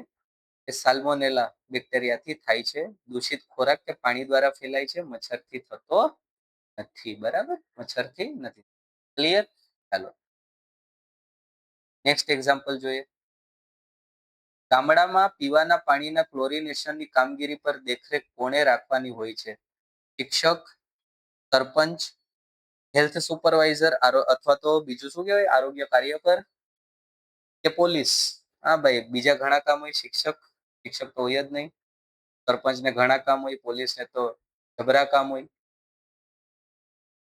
એ સાલ્મોનેલા બેક્ટેરિયાથી થાય છે. દૂષિત ખોરાક કે પાણી દ્વારા ફેલાય છે, મચ્છરથી થતો નથી. બરાબર, મચ્છરથી નથી. ક્લિયર? ચાલો નેક્સ્ટ એક્ઝામ્પલ જોઈએ. ગામડામાં પીવાના પાણીના ક્લોરિનેશનની કામગીરી પર દેખરેખ કોણે રાખવાની હોય છે? શિક્ષક, સરપંચ, હેલ્થ સુપરવાઇઝર અથવા તો બીજું શું કહેવાય, આરોગ્ય કાર્યકર કે પોલીસ? હા ભાઈ, બીજા ઘણા કામ હોય. શિક્ષક તો હોય જ નહીં. સરપંચને ઘણા કામ હોય, પોલીસને તો જબરા કામ હોય.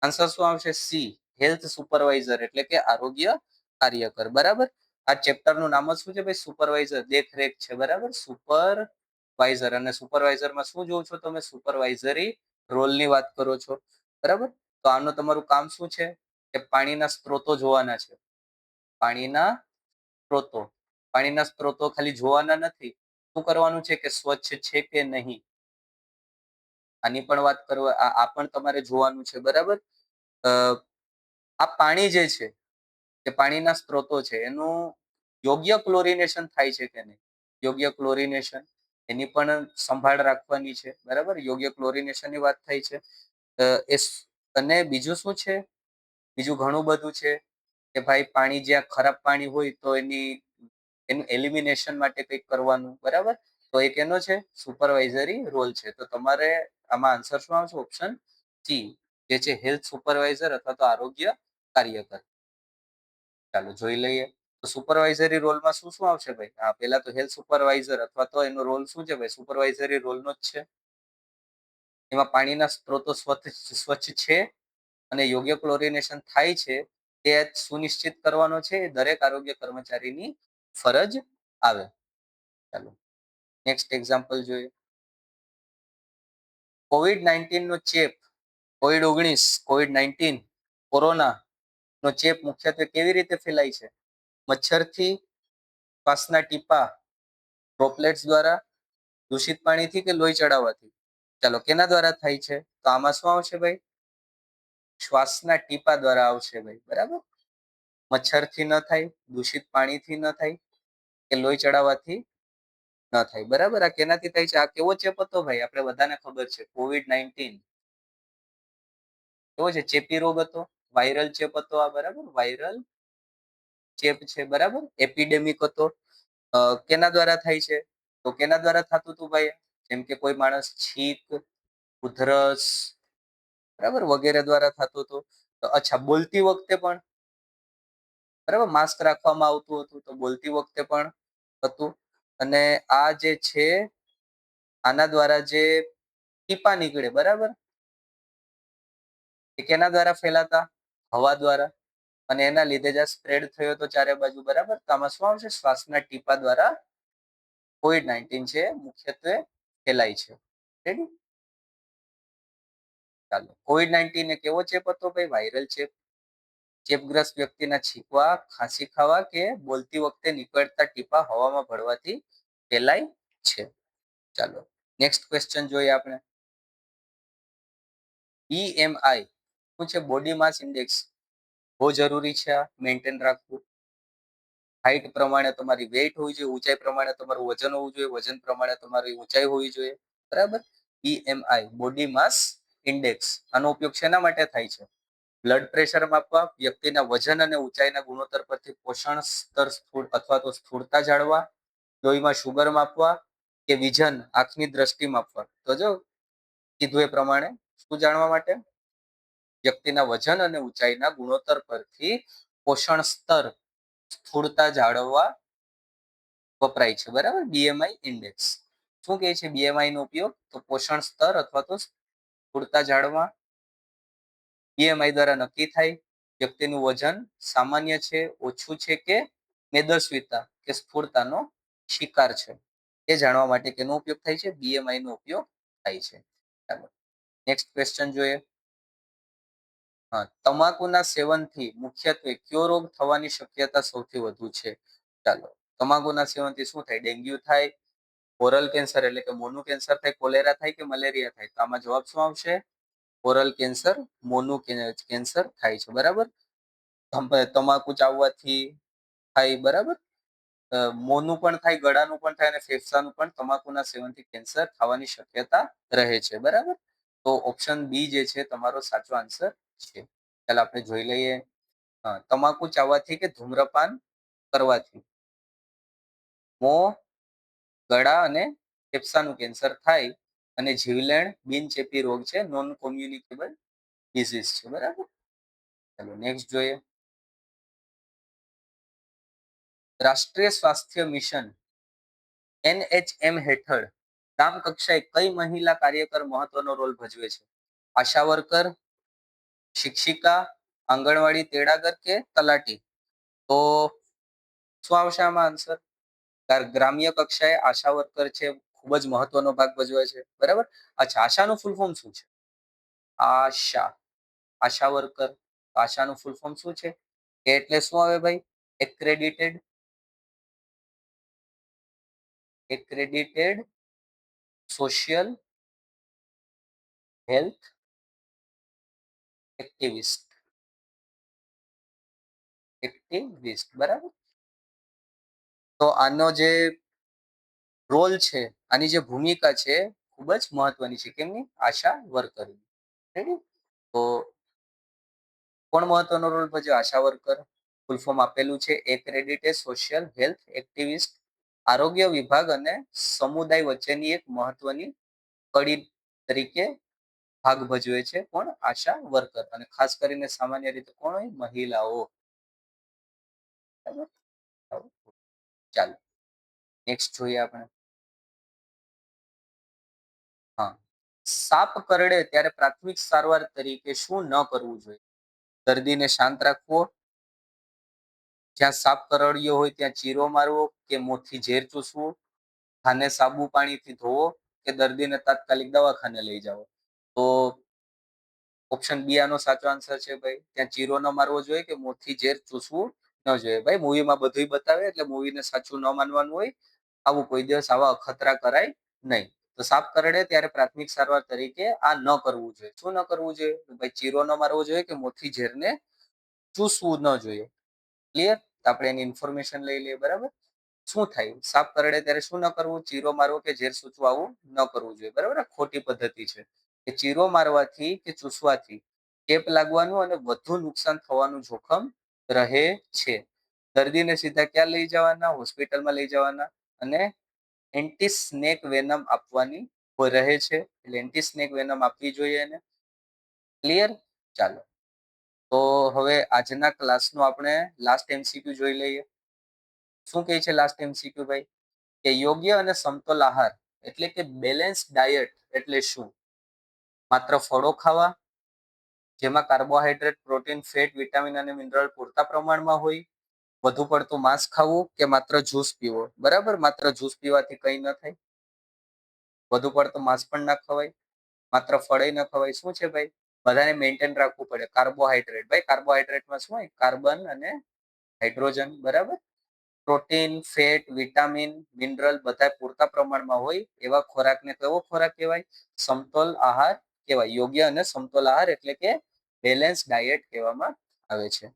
આન્સર શું આવશે? સી, હેલ્થ સુપરવાઇઝર એટલે કે આરોગ્ય કાર્યકર. બરાબર. આ ચેપ્ટરનું નામ જ શું છે ભાઈ? સુપરવાઇઝર, દેખરેખ છે. બરાબર, સુપરવાઇઝર. અને સુપરવાઇઝરમાં શું જોવો છો તમે? સુપરવાઇઝરી રોલની વાત કરો છો. બરાબર. તો આનું તમારું કામ શું છે? કે પાણીના સ્ત્રોતો જોવાના છે. પાણીના સ્ત્રોતો. પાણીના સ્ત્રોતો ખાલી જોવાના નથી. શું કરવાનું છે? કે સ્વચ્છ છે કે નહીં, આની પણ વાત કરવા, આ પણ તમારે જોવાનું છે. બરાબર. આ પાણી જે છે, જે પાણીના સ્ત્રોતો છે, એનું યોગ્ય ક્લોરિનેશન થાય છે કે નહીં, યોગ્ય ક્લોરિનેશન એની પણ સંભાળ રાખવાની છે. બરાબર. યોગ્ય ક્લોરિનેશનની વાત થઈ છે. અને બીજું શું છે? બીજું ઘણું બધું છે કે ભાઈ પાણી જ્યાં ખરાબ પાણી હોય તો એનું એલિમિનેશન માટે કંઈક કરવાનું. બરાબર. તો એક એનો છે સુપરવાઇઝરી રોલ છે. તો તમારે આમાં આન્સર શું આવશે? ઓપ્શન સી, જે છે હેલ્થ સુપરવાઇઝર અથવા તો આરોગ્ય કાર્યકર. ચાલો જોઈ લઈએ. તો સુપરવાઇઝરી રોલમાં શું શું આવશે ભાઈ? હા, પહેલા તો હેલ્થ સુપરવાઇઝર અથવા તો એનો રોલ શું છે ભાઈ? સુપરવાઇઝરી રોલનો જ છે. એમાં પાણીના સ્ત્રોતો સ્વચ્છ છે અને યોગ્ય ક્લોરિનેશન થાય છે તે સુનિશ્ચિત કરવાનો છે. એ દરેક આરોગ્ય કર્મચારીની ફરજ આવે. ચાલો નેક્સ્ટ એક્ઝામ્પલ જોઈએ. કોવિડ-19 નો ચેપ, કોવિડ-19 કોરોના નો ચેપ મુખ્યત્વે કેવી રીતે ફેલાય છે? મચ્છરથી, શ્વાસના ટીપા, ડ્રોપલેટ્સ દ્વારા, દૂષિત પાણીથી કે લોહી ચડાવવાથી? ચાલો કેના દ્વારા થાય છે? તો આમાં શું આવશે ભાઈ? શ્વાસના ટીપા દ્વારા આવશે ભાઈ. બરાબર. મચ્છરથી ન થાય, દૂષિત પાણીથી ન થાય કે લોહી ચડાવવાથી ન થાય. બરાબર. આ કેનાથી થાય છે? આ કેવો ચેપ હતો ભાઈ? આપણે બધાને ખબર છે, કોવિડ-19 કેવો છે? ચેપી રોગ હતો, વાયરલ ચેપ હતો આ. બરાબર, વાયરલ ચેપ છે. બરાબર. એપિડેમિક હતો. કેના દ્વારા થાય છે? તો કેના દ્વારા થતું હતું ભાઈ? જેમ કે કોઈ માણસ છીંક, ઉધરસ, બરાબર, વગેરે દ્વારા થતું હતું. તો અચ્છા, બોલતી વખતે પણ, બરાબર, માસ્ક રાખવામાં આવતું હતું તો બોલતી વખતે પણ હતું. અને આ જે છે આના દ્વારા જે ટીપા નીકળે, બરાબર, એ કેના દ્વારા ફેલાતા? હવા દ્વારા. અને એના લીધે જ સ્પ્રેડ થયો તો ચારે બાજુ. બરાબર. તો આમાં શું આવશે? શ્વાસના ટીપા દ્વારા કોવિડ-19 છે મુખ્યત્વે ફેલાય છે. રેડી? ચાલો, કોવિડ-19 એ કેવો ચેપ હતો ભાઈ? વાયરલ ચેપ. ચેપગ્રસ્ત વ્યક્તિના છીંકવા, ખાંસી ખાવા કે બોલતી વખતે નીકળતા ટીપા હવામાં ભળવાથી ફેલાય છે. ચાલો નેક્સ્ટ ક્વેશ્ચન જોઈએ આપણે. BMI શું છે? બોડી માસ ઇન્ડેક્સ. બહુ જરૂરી છે આ મેન્ટેન રાખવું. હાઈટ પ્રમાણે તમારી વેઇટ હોવી જોઈએ, ઊંચાઈ પ્રમાણે તમારું વજન હોવું જોઈએ, વજન પ્રમાણે તમારી ઊંચાઈ હોવી જોઈએ. બરાબર. BMI બોડી માસ ઇન્ડેક્સ. આનો ઉપયોગ શેના માટે થાય છે? બ્લડ પ્રેશર માપવા, વ્યક્તિના વજન અને ઊંચાઈના ગુણોત્તર પરથી પોષણ સ્તર અથવા તો સ્થૂળતા જાળવા, લોહીમાં શુગર માપવા કે વિઝન આંખની દ્રષ્ટિ માપવા. તો જો કીધું એ પ્રમાણે શું જાણવા માટે? વ્યક્તિના વજન અને ઊંચાઈના ગુણોત્તર પરથી પોષણ સ્તર સ્થૂળતા જાળવવા વપરાય છે. બરાબર. BMI ઇન્ડેક્સ શું કહે છે? BMI નો ઉપયોગ તો પોષણ સ્તર અથવા તો સ્થૂળતા જાળવવા. BMI દ્વારા નક્કી થાય વ્યક્તિનું વજન સામાન્ય છે, ઓછું છે કે મેદસ્વીતા કે સ્થૂળતાનો શિકાર છે. એ જાણવા માટે કેનો ઉપયોગ થાય છે? BMI નો ઉપયોગ થાય છે. ચાલો નેક્સ્ટ ક્વેશ્ચન જોઈએ. હા, તમાકુના સેવનથી મુખ્યત્વે કયો રોગ થવાની શક્યતા સૌથી વધુ છે? ચાલો, તમાકુના સેવનથી શું થાય? ડેન્ગ્યુ થાય, ઓરલ કેન્સર એટલે કે મોનું કેન્સર થાય, કોલેરા થાય કે મલેરિયા થાય? તો આમાં જવાબ શું આવશે? ઓરલ કેન્સર, મોનું કેન્સર થાય છે. બરાબર. તમાકુ ચાવવાથી થાય. બરાબર. મોંનું પણ થાય, ગળાનું પણ થાય અને ફેફસાનું પણ તમાકુના સેવનથી કેન્સર થવાની શક્યતા રહે છે. બરાબર. તો ઓપ્શન બી જે છે તમારો સાચો આન્સર છે. ચાલો આપણે જોઈ લઈએ. તમાકુ ચાવવાથી કે ધૂમ્રપાન કરવાથી મોં, ગળા અને ફેફસાનું કેન્સર થાય અને જીવલેણ બિનચેપી રોગ છે, નોન કોમ્યુનિકેબલ ડિઝીઝ છે. બરાબર. ચાલો નેક્સ્ટ જોઈએ. રાષ્ટ્રીય સ્વાસ્થ્ય મિશન NHM હેઠળ ગ્રામ કક્ષાએ કઈ મહિલા કાર્યકર મહત્વનો રોલ ભજવે છે? આશા વર્કર, શિક્ષિકા, આંગણવાડી તેડાગર કે તલાટી? તો શું આવશે આમાં આન્સર? ગ્રામ્ય કક્ષાએ આશા વર્કર છે, ખૂબ જ મહત્વનો ભાગ ભજવે છે. બરાબર. અચ્છા, આશાનું ફૂલ ફોર્મ શું છે? આશા, આશા વર્કર. આશાનું ફૂલ ફોર્મ શું છે? એટલે શું આવે ભાઈ? Accredited, accredited social health activist, activist. બરાબર. તો આનો જે રોલ છે, આની જે ભૂમિકા છે ખૂબ જ મહત્વની છે. કેમની? આશા વર્કર. રેડી. તો કોણ મહત્વનો રોલ ભજવે? આશા વર્કર. ફૂલ ફોર્મ આપેલું છે એક્રેડિટેડ સોશિયલ હેલ્થ એક્ટિવિસ્ટ. આરોગ્ય વિભાગ અને સમુદાય વચ્ચેની એક મહત્વની કડી તરીકે ભાગ ભજવે છે. કોણ? આશા વર્કર. અને ખાસ કરીને સામાન્ય રીતે કોણ હોય? મહિલાઓ. બરાબર. ચાલો નેક્સ્ટ જોઈએ આપણે. હા, સાપ કરડે ત્યારે પ્રાથમિક સારવાર તરીકે શું ન કરવું જોઈએ? દર્દીને શાંત રાખવો, જ્યાં સાપ કરડ્યો હોય ત્યાં ચીરો મારવો કે મોંથી ઝેર ચૂસવું, ખાને સાબુ પાણીથી ધોવો કે દર્દીને તાત્કાલિક દવાખાને લઈ જાઓ? તો ઓપ્શન બી આનો સાચો આન્સર છે ભાઈ. ત્યાં ચીરો ન મારવો જોઈએ કે મોંથી ઝેર ચૂસવું ન જોઈએ. ભાઈ મૂવીમાં બધું બતાવે એટલે મૂવીને સાચું ન માનવાનું હોય. આવું કોઈ દિવસ આવા અખતરા કરાય નહીં. તો સાપ કરડે ત્યારે પ્રાથમિક સારવાર તરીકે આ ન કરવું જોઈએ. શું ન કરવું જોઈએ? ભાઈ ચીરો ન મારવો જોઈએ કે મોંથી ઝેરને ચૂસવું ન જોઈએ. ક્લિયર? આપણે એની ઇન્ફોર્મેશન લઈ લઈએ. બરાબર. શું થાય? સાપ કરડે ત્યારે શું ન કરવું? ચીરો મારવો કે ઝેર સૂચવું આવું ન કરવું જોઈએ. બરાબર. ખોટી પદ્ધતિ છે. કે ચીરો મારવાથી કે ચૂસવાથી ચેપ લાગવાનું અને વધુ નુકસાન થવાનું જોખમ રહે છે. દર્દીને સીધા ક્યાં લઈ જવાના? હોસ્પિટલમાં લઈ જવાના અને એન્ટી સ્નેક વેનમ આપવાની રહે છે. એટલે એન્ટી સ્નેક વેનમ આપવી જોઈએ એને. ક્લિયર? ચાલો તો હવે આજના ક્લાસનો આપણે લાસ્ટ MCQ જોઈ લઈએ. શું કહે છે લાસ્ટ MCQ ભાઈ? કે યોગ્ય અને સમતોલ આહાર એટલે કે બેલેન્સ ડાયટ એટલે શું? માત્ર ફળો ખાવા જેમાં કાર્બોહાઈડ્રેટ, પ્રોટીન, ફેટ, વિટામિન અને મિનરલ પૂરતા પ્રમાણમાં હોય, વધુ પડતું માંસ ખાવું કે માત્ર જ્યુસ પીવો? બરાબર. માત્ર જ્યુસ પીવાથી કંઈ ન થાય. વધુ પડતું માંસ પણ ના ખવાય, માત્ર ફળે ન ખવાય. શું છે ભાઈ? બધાને મેન્ટેન રાખવું પડે. કાર્બોહાઈડ્રેટ, ભાઈ કાર્બોહાઈડ્રેટમાં શું હોય? કાર્બન અને હાઇડ્રોજન, બરાબર. પ્રોટીન, ફેટ, વિટામિન, મિનરલ બધા પૂરતા પ્રમાણમાં હોય એવા ખોરાકને કેવો ખોરાક કહેવાય? સમતોલ આહાર કહેવાય. યોગ્ય અને સમતોલ આહાર એટલે કે બેલેન્સ ડાયટ કહેવામાં આવે છે.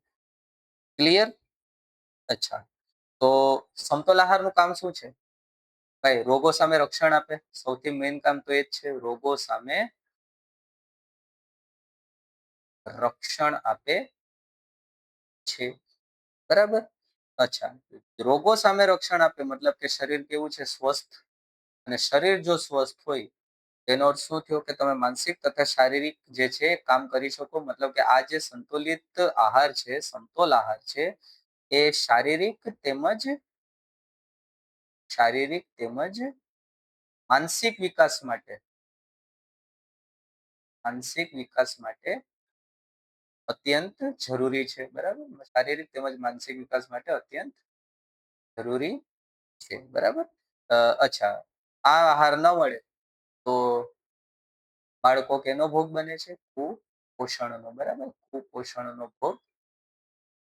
ક્લિયર? અચ્છા, તો સમતોલ આહારનું કામ શું છે? ભાઈ રોગો સામે રક્ષણ આપે. સૌથી મેઇન કામ તો એ જ છે, રોગો સામે રક્ષણ આપે છે, બરાબર. અચ્છા, રોગો સામે રક્ષણ આપે મતલબ કે શરીર કેવું છે? સ્વસ્થ. અને શરીર જો સ્વસ્થ હોય તેનો અર્થ શું થયો? કે તમે માનસિક તથા શારીરિક જે છે એ કામ કરી શકો. મતલબ કે આ જે સંતુલિત આહાર છે, સમતોલ આહાર છે, એ શારીરિક તેમજ માનસિક વિકાસ માટે અત્યંત જરૂરી છે, બરાબર. શારીરિક તેમજ માનસિક વિકાસ માટે અત્યંત જરૂરી છે, બરાબર. અચ્છા, આ આહાર ન મળે તો બાળકો કેનો ભોગ બને છે? કુપોષણનો, બરાબર. કુપોષણનો ભોગ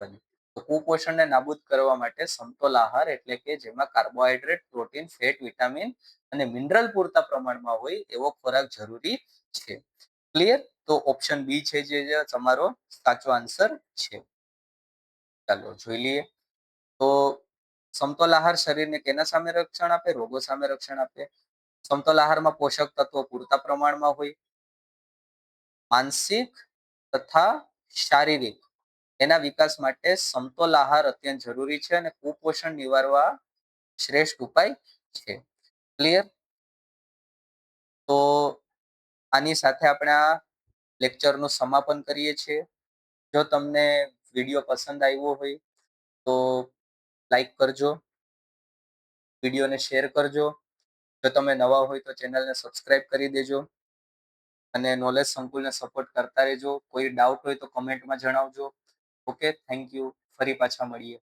બને. તો કુપોષણને નાબૂદ કરવા માટે સમતોલ આહાર એટલે કે જેમાં કાર્બોહાઈડ્રેટ, પ્રોટીન, ફેટ, વિટામિન અને મિનરલ પૂરતા પ્રમાણમાં હોય એવો ખોરાક જરૂરી છે. ક્લિયર? તો ઓપ્શન બી છે જે તમારો સાચો આન્સર છે. ચાલો જોઈ લઈએ. તો સમતોલ આહાર શરીરને કેના સામે રક્ષણ આપે? રોગો સામે રક્ષણ આપે. સમતોલ આહારમાં પોષક તત્વો પૂરતા પ્રમાણમાં હોય. માનસિક તથા શારીરિક એના વિકાસ માટે સમતોલ આહાર અત્યંત જરૂરી છે અને કુપોષણ નિવારવા શ્રેષ્ઠ ઉપાય છે. ક્લિયર? તો આની સાથે આપણે આ લેક્ચરનું સમાપન કરીએ છીએ. જો તમને વિડીયો પસંદ આવ્યો હોય તો લાઈક કરજો, વિડીયોને શેર કરજો. જો તમે નવા હોય તો ચેનલને સબસ્ક્રાઇબ કરી દેજો અને નોલેજ સંકુલને સપોર્ટ કરતા રહેજો. કોઈ ડાઉટ હોય તો કમેન્ટમાં જણાવજો. Okay, thank you. ફરી પાછા મળીએ.